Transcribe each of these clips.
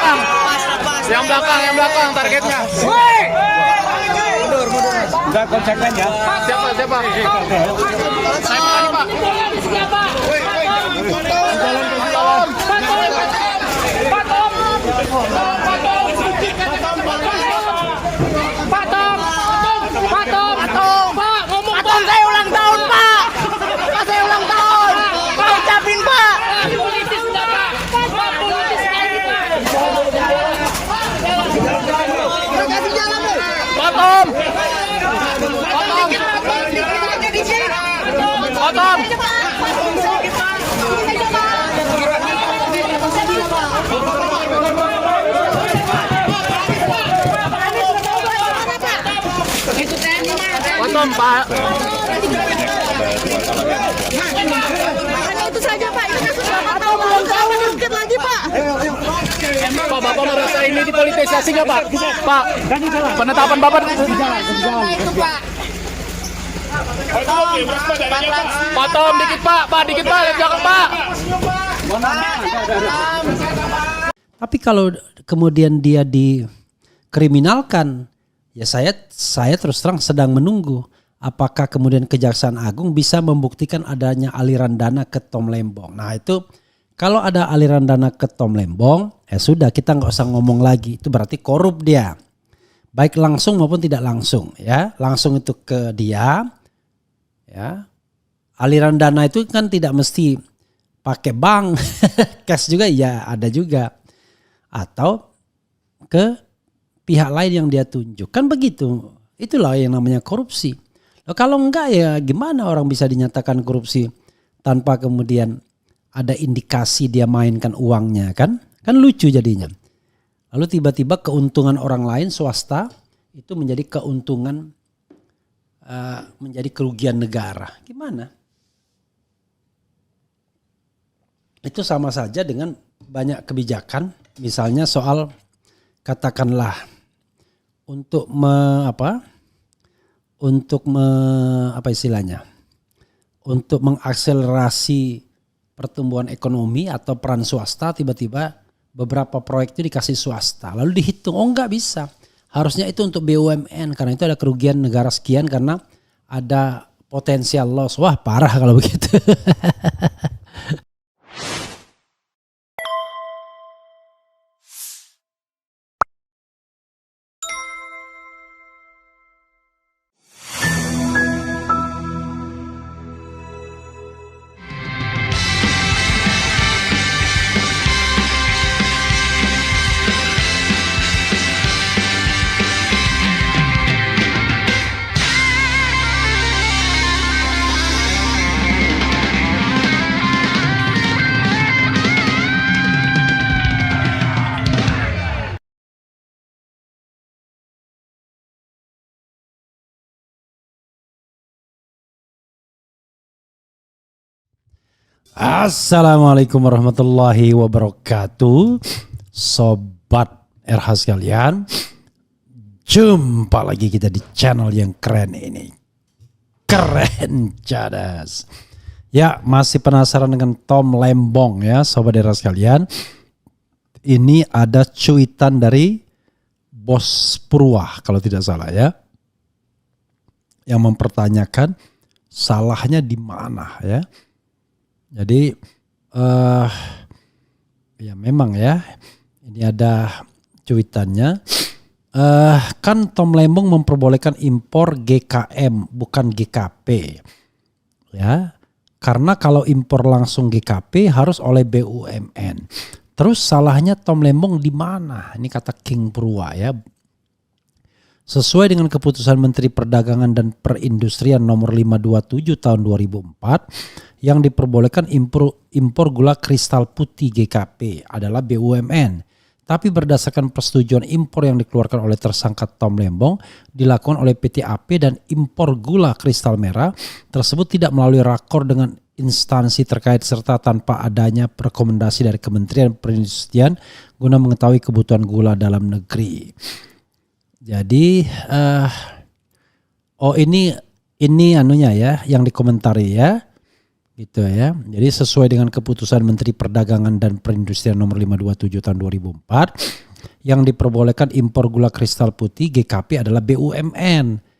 belakang. Yang belakang targetnya. Mundur. Enggak konsekuen ya. Siapa? Saya Pak. Saya ulang tahun, Pak. Saya ulang tahun. Pak ucapin, Pak. Potong. Potong, Pak. Hanya itu saja, Pak. Ini kan sudah atau belum tahu sedikit lagi, Pak. Pak, Bapak merasa ini dipolitisasi nggak, Pak? Pak, penetapan Bapak Itu, Pak. potong dikit, Pak. Pak, dikit, Pak. Lihat belakang, Pak. Tapi kalau kemudian dia dikriminalkan, ya saya terus terang sedang menunggu apakah kemudian Kejaksaan Agung bisa membuktikan adanya aliran dana ke Tom Lembong. Nah itu kalau ada aliran dana ke Tom Lembong, sudah kita nggak usah ngomong lagi. Itu berarti korup dia, baik langsung maupun tidak langsung. Ya, langsung itu ke dia. Ya, aliran dana itu kan tidak mesti pakai bank, cash juga ya ada juga, atau ke pihak lain yang dia tunjuk. Kan begitu. Itulah yang namanya korupsi. Nah, kalau enggak ya gimana orang bisa dinyatakan korupsi tanpa kemudian ada indikasi dia mainkan uangnya kan? Kan lucu jadinya. Lalu tiba-tiba keuntungan orang lain swasta itu menjadi keuntungan, menjadi kerugian negara. Gimana? Itu sama saja dengan banyak kebijakan, misalnya soal katakanlah untuk untuk mengakselerasi pertumbuhan ekonomi atau peran swasta, tiba-tiba beberapa proyek itu dikasih swasta lalu dihitung, oh enggak bisa, harusnya itu untuk BUMN karena itu ada kerugian negara sekian karena ada potensial loss. Wah parah kalau begitu. Assalamualaikum warahmatullahi wabarakatuh. Sobat RH sekalian, jumpa lagi kita di channel yang keren ini. Keren cadas. Ya, masih penasaran dengan Tom Lembong ya Sobat RH sekalian. Ini ada cuitan dari Bos Purwah kalau tidak salah ya, yang mempertanyakan salahnya di mana ya. Jadi ya memang ya, ini ada cuitannya. Kan Tom Lembong memperbolehkan impor GKM bukan GKP. Ya. Karena kalau impor langsung GKP harus oleh BUMN. Terus salahnya Tom Lembong di mana? Ini kata King Purwa ya. Sesuai dengan keputusan Menteri Perdagangan dan Perindustrian nomor 527 tahun 2004 yang diperbolehkan impor gula kristal putih GKP adalah BUMN. Tapi berdasarkan persetujuan impor yang dikeluarkan oleh tersangka Tom Lembong dilakukan oleh PT AP dan impor gula kristal merah tersebut tidak melalui rakor dengan instansi terkait serta tanpa adanya rekomendasi dari Kementerian Perindustrian guna mengetahui kebutuhan gula dalam negeri. Jadi ini anunya ya yang dikomentari ya. Gitu ya. Jadi sesuai dengan keputusan Menteri Perdagangan dan Perindustrian nomor 527 tahun 2004 yang diperbolehkan impor gula kristal putih GKP adalah BUMN.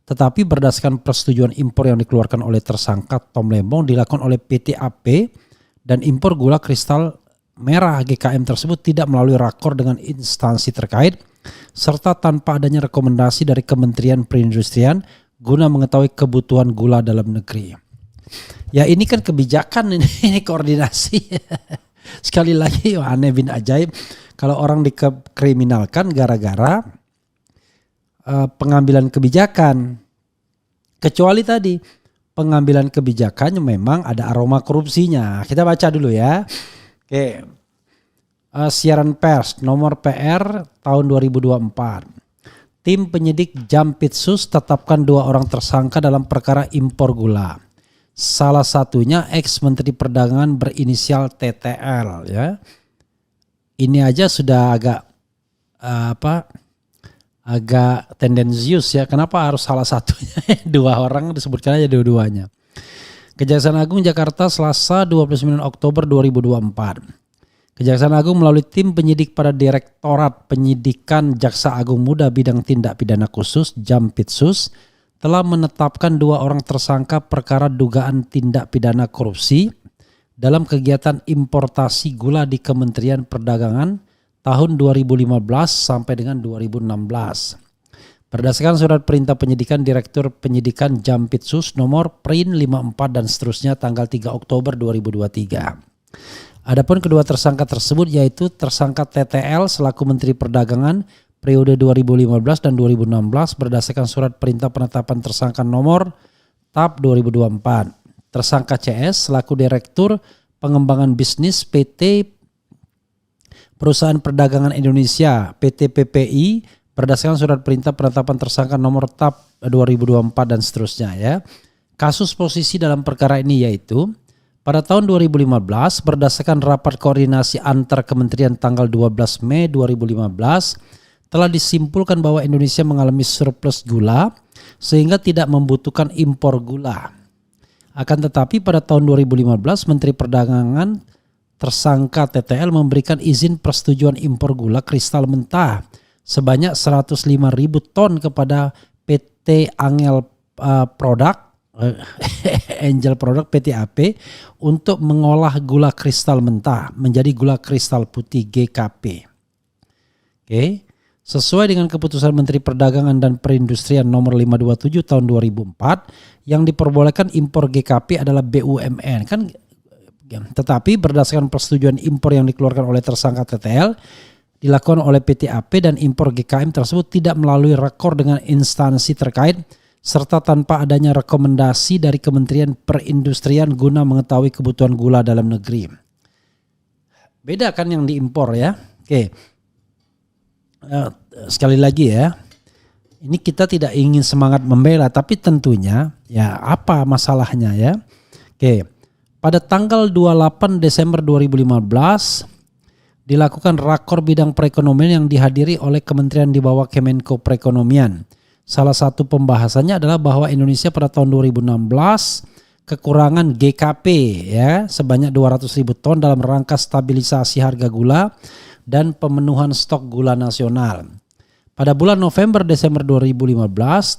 Tetapi berdasarkan persetujuan impor yang dikeluarkan oleh tersangka Tom Lembong dilakukan oleh PT AP dan impor gula kristal merah GKM tersebut tidak melalui rakor dengan instansi terkait serta tanpa adanya rekomendasi dari Kementerian Perindustrian guna mengetahui kebutuhan gula dalam negeri. Ya ini kan kebijakan ini koordinasi. Sekali lagi aneh bin ajaib kalau orang dikriminalkan gara-gara pengambilan kebijakan. Kecuali tadi pengambilan kebijakannya memang ada aroma korupsinya. Kita baca dulu ya. Oke. Siaran pers nomor PR tahun 2024. Tim penyidik Jampitsus tetapkan 2 orang tersangka dalam perkara impor gula. Salah satunya ex-Menteri Perdagangan berinisial TTL ya. Ini aja sudah agak agak tendensius ya. Kenapa harus salah satunya? 2 orang disebutkan aja dua-duanya. Kejaksaan Agung Jakarta Selasa 29 Oktober 2024. Kejaksaan Agung melalui tim penyidik pada Direktorat Penyidikan Jaksa Agung Muda Bidang Tindak Pidana Khusus Jampitsus telah menetapkan 2 orang tersangka perkara dugaan tindak pidana korupsi dalam kegiatan importasi gula di Kementerian Perdagangan tahun 2015 sampai dengan 2016. Berdasarkan surat perintah penyidikan Direktur Penyidikan Jampitsus nomor PRIN 54 dan seterusnya tanggal 3 Oktober 2023. Adapun kedua tersangka tersebut yaitu tersangka TTL selaku Menteri Perdagangan periode 2015 dan 2016 berdasarkan surat perintah penetapan tersangka nomor TAP 2024. Tersangka CS selaku Direktur Pengembangan Bisnis PT Perusahaan Perdagangan Indonesia PT PPI berdasarkan surat perintah penetapan tersangka nomor TAP 2024 dan seterusnya ya. Kasus posisi dalam perkara ini yaitu pada tahun 2015 berdasarkan rapat koordinasi antar kementerian tanggal 12 Mei 2015 telah disimpulkan bahwa Indonesia mengalami surplus gula sehingga tidak membutuhkan impor gula. Akan tetapi pada tahun 2015 Menteri Perdagangan tersangka TTL memberikan izin persetujuan impor gula kristal mentah sebanyak 105.000 ton kepada PT Angel Angel Product PT AP untuk mengolah gula kristal mentah menjadi gula kristal putih GKP. Oke. Sesuai dengan keputusan Menteri Perdagangan dan Perindustrian nomor 527 tahun 2004 yang diperbolehkan impor GKP adalah BUMN kan, tetapi berdasarkan persetujuan impor yang dikeluarkan oleh tersangka TTL dilakukan oleh PT AP dan impor GKM tersebut tidak melalui rakor dengan instansi terkait serta tanpa adanya rekomendasi dari Kementerian Perindustrian guna mengetahui kebutuhan gula dalam negeri. Beda kan yang diimpor ya. Oke. Sekali lagi ya, ini kita tidak ingin semangat membela, tapi tentunya ya apa masalahnya ya. Oke, pada tanggal 28 Desember 2015 dilakukan rakor bidang perekonomian yang dihadiri oleh kementerian di bawah Kemenko Perekonomian. Salah satu pembahasannya adalah bahwa Indonesia pada tahun 2016 kekurangan GKP ya sebanyak 200.000 ton dalam rangka stabilisasi harga gula dan pemenuhan stok gula nasional. Pada bulan November-Desember 2015,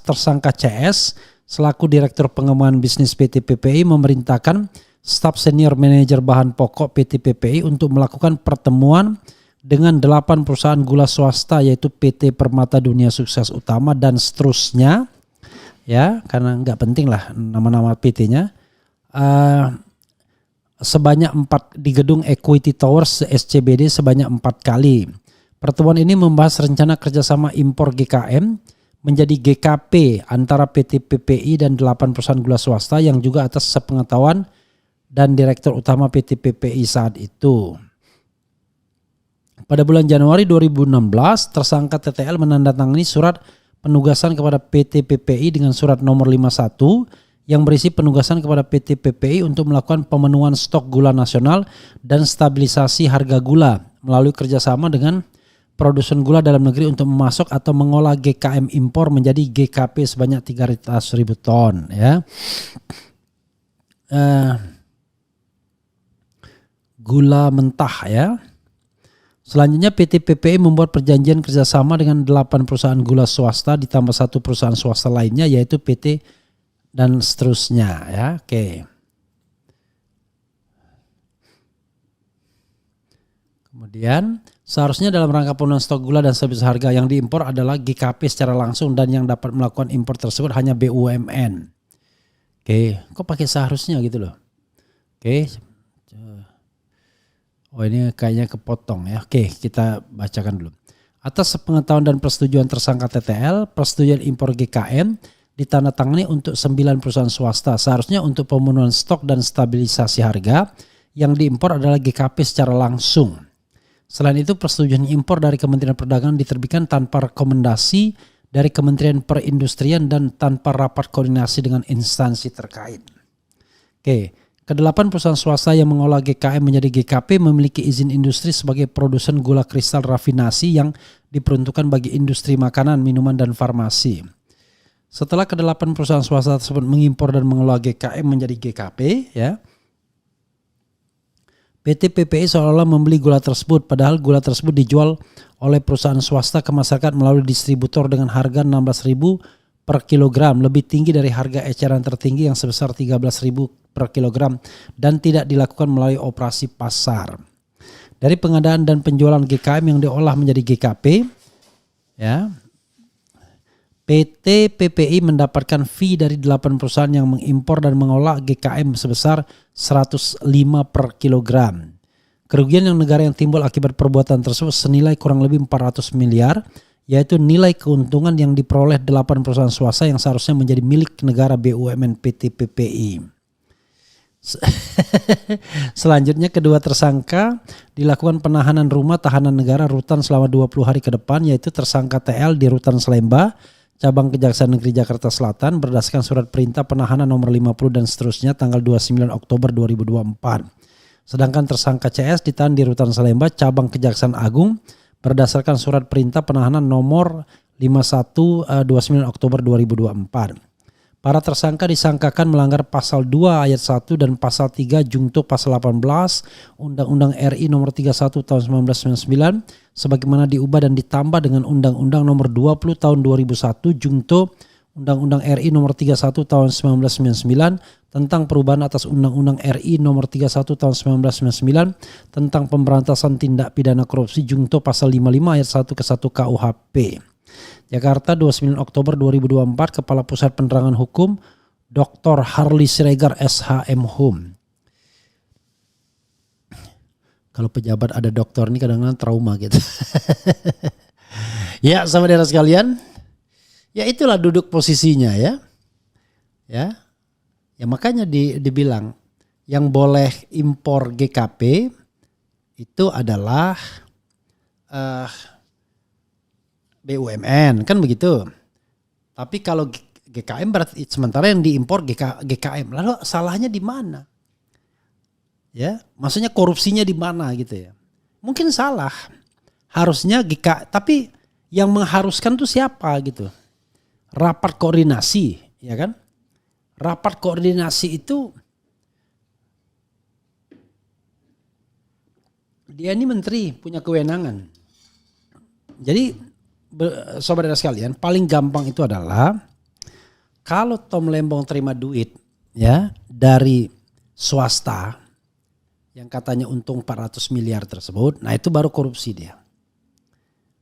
tersangka CS selaku Direktur Pengembangan Bisnis PT PPI memerintahkan staf senior manajer bahan pokok PT PPI untuk melakukan pertemuan dengan 8 perusahaan gula swasta yaitu PT Permata Dunia Sukses Utama dan seterusnya. Ya, karena nggak penting lah nama-nama PT-nya. Sebanyak 4 di gedung Equity Towers SCBD sebanyak 4 kali. Pertemuan ini membahas rencana kerjasama impor GKM menjadi GKP antara PT PPI dan 8 perusahaan gula swasta yang juga atas sepengetahuan dan Direktur Utama PT PPI saat itu. Pada bulan Januari 2016, tersangka TTL menandatangani surat penugasan kepada PT PPI dengan surat nomor 51 yang berisi penugasan kepada PT PPI untuk melakukan pemenuhan stok gula nasional dan stabilisasi harga gula melalui kerjasama dengan produsen gula dalam negeri untuk memasok atau mengolah GKM impor menjadi GKP sebanyak 300.000 ton. Ya. gula mentah ya. Selanjutnya PT PPI membuat perjanjian kerjasama dengan 8 perusahaan gula swasta ditambah 1 perusahaan swasta lainnya yaitu PT dan seterusnya ya. Oke. Kemudian seharusnya dalam rangka pemenuhan stok gula dan stabilitas harga yang diimpor adalah GKP secara langsung dan yang dapat melakukan impor tersebut hanya BUMN. Oke, kok pakai seharusnya gitu loh. Oke. Oh ini kayaknya kepotong ya. Oke, kita bacakan dulu. Atas pengetahuan dan persetujuan tersangka TTL, persetujuan impor GKM ditandatangani untuk 9 perusahaan swasta. Seharusnya untuk pemenuhan stok dan stabilisasi harga yang diimpor adalah GKP secara langsung. Selain itu persetujuan impor dari Kementerian Perdagangan diterbitkan tanpa rekomendasi dari Kementerian Perindustrian dan tanpa rapat koordinasi dengan instansi terkait. Oke. Kedelapan perusahaan swasta yang mengolah GKM menjadi GKP memiliki izin industri sebagai produsen gula kristal rafinasi yang diperuntukkan bagi industri makanan, minuman, dan farmasi. Setelah kedelapan perusahaan swasta tersebut mengimpor dan mengolah GKM menjadi GKP, ya, PT PPI seolah-olah membeli gula tersebut, padahal gula tersebut dijual oleh perusahaan swasta ke masyarakat melalui distributor dengan harga 16.000 per kilogram, lebih tinggi dari harga eceran tertinggi yang sebesar 13.000 per kilogram dan tidak dilakukan melalui operasi pasar. Dari pengadaan dan penjualan GKM yang diolah menjadi GKP, ya, PT PPI mendapatkan fee dari 8 perusahaan yang mengimpor dan mengolah GKM sebesar 105 per kilogram. Kerugian yang negara yang timbul akibat perbuatan tersebut senilai kurang lebih 400 miliar, yaitu nilai keuntungan yang diperoleh 8 perusahaan swasta yang seharusnya menjadi milik negara BUMN PT PPI. Selanjutnya kedua tersangka dilakukan penahanan rumah tahanan negara rutan selama 20 hari ke depan, yaitu tersangka TL di Rutan Salemba, Cabang Kejaksaan Negeri Jakarta Selatan berdasarkan surat perintah penahanan nomor 50 dan seterusnya tanggal 29 Oktober 2024. Sedangkan tersangka CS ditahan di Rutan Salemba, Cabang Kejaksaan Agung berdasarkan surat perintah penahanan nomor 51 29 Oktober 2024. Para tersangka disangkakan melanggar pasal 2 ayat 1 dan pasal 3 junto pasal 18 Undang-Undang RI nomor 31 tahun 1999 sebagaimana diubah dan ditambah dengan Undang-Undang nomor 20 tahun 2001 junto Undang-Undang RI nomor 31 tahun 1999 tentang perubahan atas Undang-Undang RI nomor 31 tahun 1999 tentang pemberantasan tindak pidana korupsi junto pasal 55 ayat 1 ke 1 KUHP. Jakarta 29 Oktober 2024, Kepala Pusat Penerangan Hukum Dr. Harley Siregar SHM Hum. Kalau pejabat ada dokter ini kadang-kadang trauma gitu. Ya, saudara sekalian, ya itulah duduk posisinya ya. Ya makanya dibilang yang boleh impor GKP itu adalah BUMN kan begitu. Tapi kalau GKM berarti sementara yang diimpor GKM. Lalu salahnya di mana? Ya, maksudnya korupsinya di mana gitu ya. Mungkin salah. Harusnya tapi yang mengharuskan tuh siapa gitu. Rapat koordinasi, ya kan? Rapat koordinasi itu dia ini menteri punya kewenangan. Jadi saudara sekalian, paling gampang itu adalah kalau Tom Lembong terima duit ya dari swasta yang katanya untung 400 miliar tersebut, nah itu baru korupsi dia.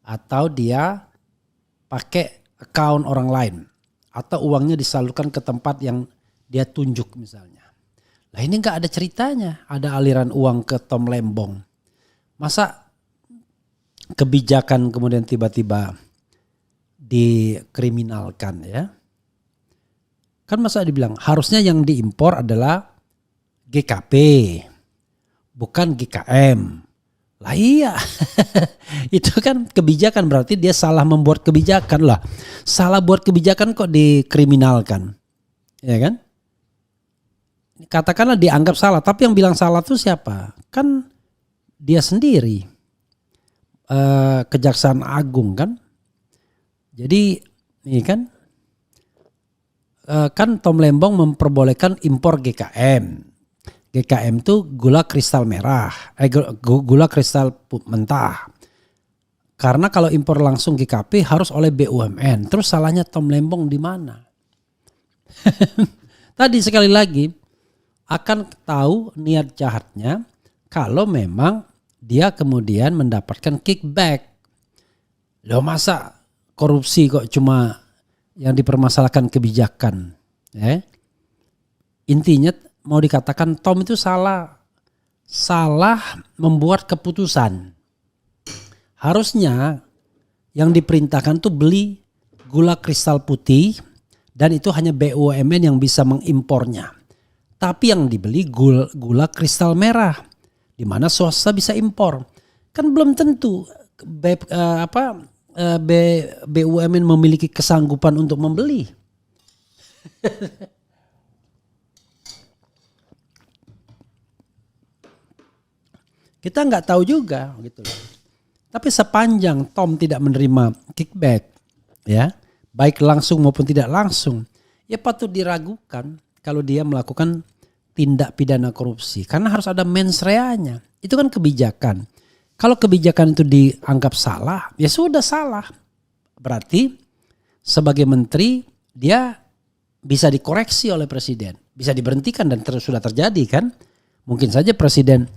Atau dia pakai account orang lain atau uangnya disalurkan ke tempat yang dia tunjuk misalnya. Lah ini enggak ada ceritanya, ada aliran uang ke Tom Lembong. Masa kebijakan kemudian tiba-tiba dikriminalkan ya. Kan masa dibilang harusnya yang diimpor adalah GKP bukan GKM. Lah iya. Itu kan kebijakan berarti dia salah membuat kebijakan lah. Salah buat kebijakan kok dikriminalkan. Ya kan? Katakanlah dianggap salah, tapi yang bilang salah itu siapa? Kan dia sendiri. Kejaksaan Agung kan. Jadi ini kan Tom Lembong memperbolehkan impor GKM. GKM itu gula kristal merah, gula kristal mentah. Karena kalau impor langsung GKP harus oleh BUMN. Terus salahnya Tom Lembong di mana? Tadi sekali lagi akan tahu niat jahatnya kalau memang dia kemudian mendapatkan kickback. Loh masa korupsi kok cuma yang dipermasalahkan kebijakan? Intinya mau dikatakan Tom itu salah membuat keputusan. Harusnya yang diperintahkan tuh beli gula kristal putih dan itu hanya BUMN yang bisa mengimpornya. Tapi yang dibeli gula kristal merah di mana swasta bisa impor. Kan belum tentu BUMN memiliki kesanggupan untuk membeli. Kita nggak tahu juga gitu loh. Tapi sepanjang Tom tidak menerima kickback, ya, baik langsung maupun tidak langsung, ya patut diragukan kalau dia melakukan tindak pidana korupsi. Karena harus ada mens reanya. Itu kan kebijakan. Kalau kebijakan itu dianggap salah, ya sudah salah. Berarti sebagai menteri dia bisa dikoreksi oleh presiden. Bisa diberhentikan dan sudah terjadi kan. Mungkin saja presiden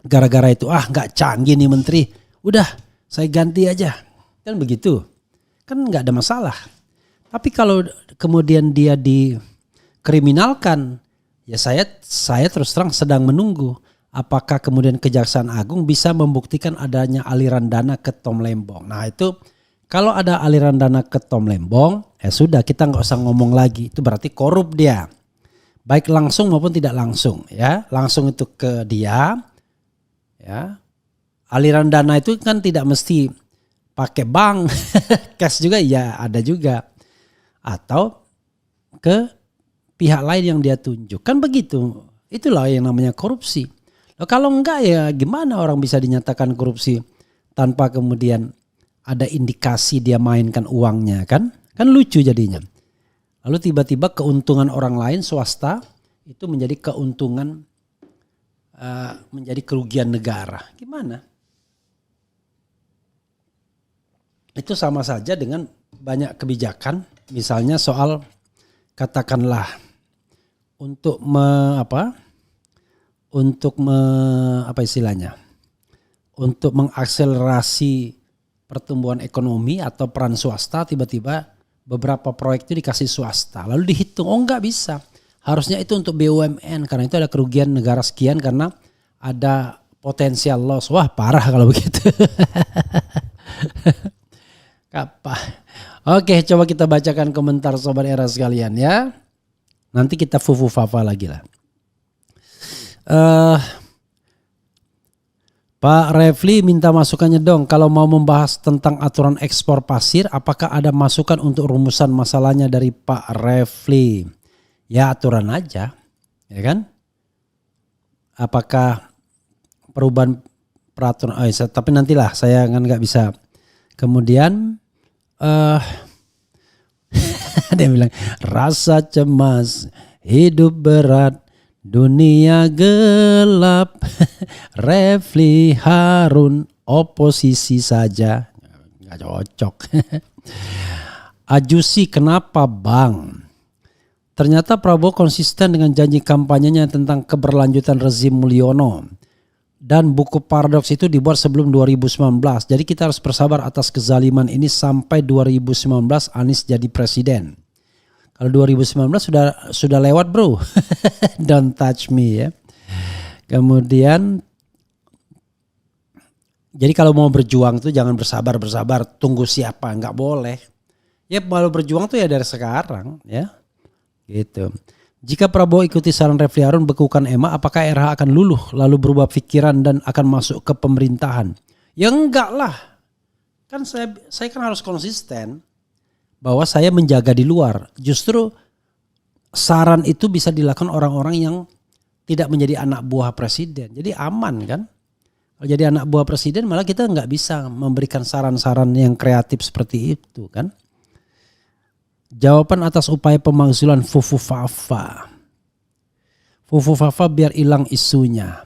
gara-gara itu nggak canggih nih menteri. Udah saya ganti aja. Kan begitu. Kan nggak ada masalah. Tapi kalau kemudian dia dikriminalkan, ya saya terus terang sedang menunggu apakah kemudian Kejaksaan Agung bisa membuktikan adanya aliran dana ke Tom Lembong. Nah itu kalau ada aliran dana ke Tom Lembong, ya sudah kita nggak usah ngomong lagi. Itu berarti korup dia. Baik langsung maupun tidak langsung. Ya, langsung itu ke dia. Ya, aliran dana itu kan tidak mesti pakai bank, cash juga ya ada juga. Atau ke pihak lain yang dia tunjuk. Kan begitu. Itulah yang namanya korupsi. Nah, kalau enggak ya gimana orang bisa dinyatakan korupsi tanpa kemudian ada indikasi dia mainkan uangnya kan? Kan lucu jadinya. Lalu tiba-tiba keuntungan orang lain swasta itu menjadi keuntungan, menjadi kerugian negara. Gimana? Itu sama saja dengan banyak kebijakan, misalnya soal katakanlah untuk untuk mengakselerasi pertumbuhan ekonomi atau peran swasta, tiba-tiba beberapa proyek itu dikasih swasta. Lalu dihitung, enggak bisa. Harusnya itu untuk BUMN karena itu ada kerugian negara sekian karena ada potensial loss. Wah parah kalau begitu. Oke, coba kita bacakan komentar Sobat Era sekalian ya. Nanti kita fufu-fafa lagi lah. Pak Refli minta masukannya dong. Kalau mau membahas tentang aturan ekspor pasir, apakah ada masukan untuk rumusan masalahnya dari Pak Refli? Ya aturan aja, ya kan? Apakah perubahan peraturan? Tapi nantilah saya kan nggak bisa. Kemudian dia bilang rasa cemas, hidup berat, dunia gelap. Refli Harun oposisi saja, nggak cocok. Ajusi kenapa bang? Ternyata Prabowo konsisten dengan janji kampanyenya tentang keberlanjutan rezim Mulyono. Dan buku Paradoks itu dibuat sebelum 2019. Jadi kita harus bersabar atas kezaliman ini sampai 2019 Anies jadi presiden. Kalau 2019 sudah lewat bro. Don't touch me ya. Kemudian jadi kalau mau berjuang tuh jangan bersabar tunggu siapa, nggak boleh. Ya kalau berjuang tuh ya dari sekarang ya. Gitu. Jika Prabowo ikuti saran Refli Harun bekukan EMA, apakah RH akan luluh lalu berubah pikiran dan akan masuk ke pemerintahan? Ya enggak lah. Kan saya kan harus konsisten bahwa saya menjaga di luar. Justru saran itu bisa dilakukan orang-orang yang tidak menjadi anak buah presiden. Jadi aman kan? Kalau jadi anak buah presiden malah kita nggak bisa memberikan saran-saran yang kreatif seperti itu kan? Jawaban atas upaya pemakzulan Fufu Fafa. Fufu Fafa biar hilang isunya.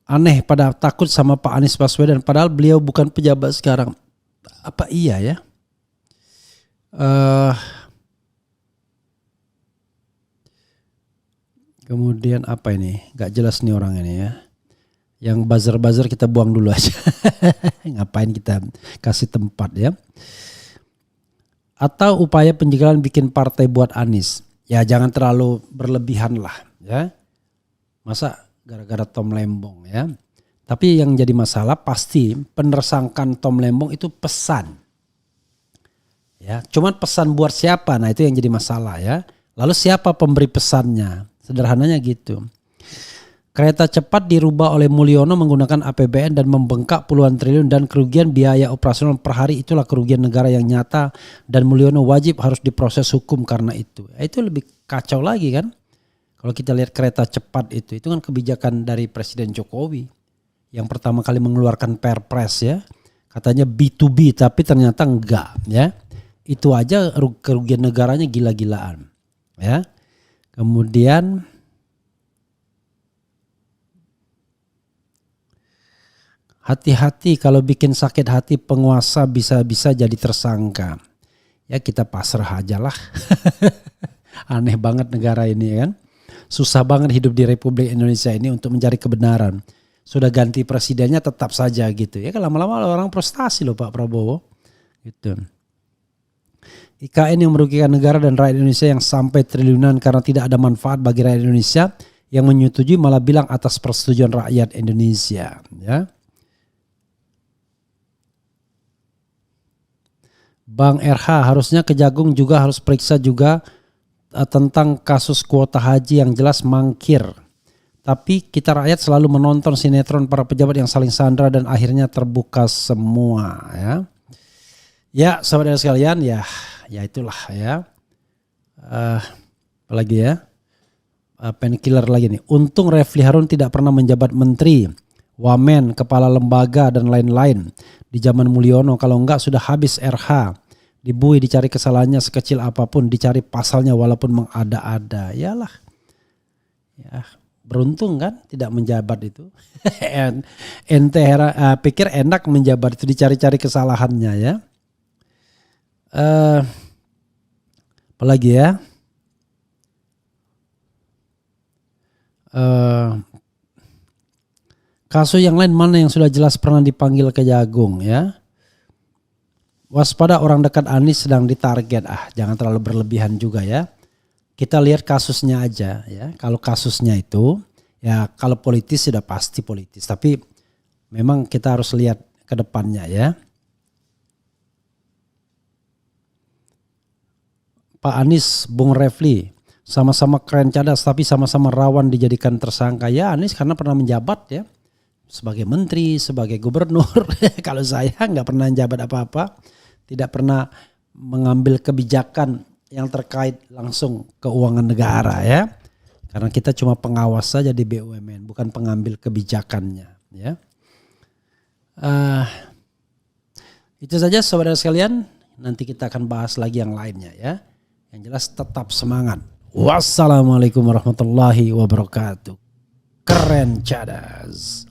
Aneh pada takut sama Pak Anies Baswedan padahal beliau bukan pejabat sekarang. Apa iya ya? Kemudian apa ini? Gak jelas nih orang ini ya. Yang buzzer-buzzer kita buang dulu aja. Ngapain kita kasih tempat ya? Atau upaya penjagalan bikin partai buat Anies. Ya jangan terlalu berlebihan lah ya. Masa gara-gara Tom Lembong ya. Tapi yang jadi masalah pasti penersangkaan Tom Lembong itu pesan. Ya, cuman pesan buat siapa? Nah, itu yang jadi masalah ya. Lalu siapa pemberi pesannya? Sederhananya gitu. Kereta cepat dirubah oleh Mulyono menggunakan APBN dan membengkak puluhan triliun dan kerugian biaya operasional per hari itulah kerugian negara yang nyata dan Mulyono wajib harus diproses hukum karena itu. Itu lebih kacau lagi kan? Kalau kita lihat kereta cepat itu kan kebijakan dari Presiden Jokowi yang pertama kali mengeluarkan Perpres ya. Katanya B2B tapi ternyata enggak ya. Itu aja kerugian negaranya gila-gilaan ya. Kemudian hati-hati kalau bikin sakit hati penguasa bisa-bisa jadi tersangka. Ya kita pasrah aja lah. Aneh banget negara ini kan. Susah banget hidup di Republik Indonesia ini untuk mencari kebenaran. Sudah ganti presidennya tetap saja gitu. Ya kan lama-lama orang frustasi loh Pak Prabowo. Gitu. IKN yang merugikan negara dan rakyat Indonesia yang sampai triliunan karena tidak ada manfaat bagi rakyat Indonesia yang menyetujui malah bilang atas persetujuan rakyat Indonesia. Ya. Bang RH harusnya Kejagung juga harus periksa juga tentang kasus kuota haji yang jelas mangkir. Tapi kita rakyat selalu menonton sinetron para pejabat yang saling sandra dan akhirnya terbuka semua ya. Ya saudara sekalian ya itulah ya. Apalagi ya. Painkiller lagi nih. Untung Refli Harun tidak pernah menjabat menteri, wamen, kepala lembaga dan lain-lain di zaman Mulyono. Kalau enggak sudah habis RH. Dibui dicari kesalahannya sekecil apapun, dicari pasalnya walaupun mengada-ada. Yalah. Ya, beruntung kan tidak menjabat itu. Ente pikir enak menjabat itu dicari-cari kesalahannya ya. Apalagi ya. Kasus yang lain mana yang sudah jelas pernah dipanggil Kejagung ya. Waspada orang dekat Anies sedang ditarget. Jangan terlalu berlebihan juga ya. Kita lihat kasusnya aja ya. Kalau kasusnya itu ya kalau politis sudah pasti politis. Tapi memang kita harus lihat ke depannya ya. Pak Anies, Bung Refli sama-sama keren cadas tapi sama-sama rawan dijadikan tersangka. Ya Anies karena pernah menjabat ya. Sebagai menteri, sebagai gubernur. Kalau saya nggak pernah menjabat apa-apa. Tidak pernah mengambil kebijakan yang terkait langsung keuangan negara ya. Karena kita cuma pengawas saja di BUMN, bukan pengambil kebijakannya ya. Itu saja saudara sekalian, nanti kita akan bahas lagi yang lainnya ya. Yang jelas tetap semangat. Wassalamualaikum warahmatullahi wabarakatuh. Keren cadas.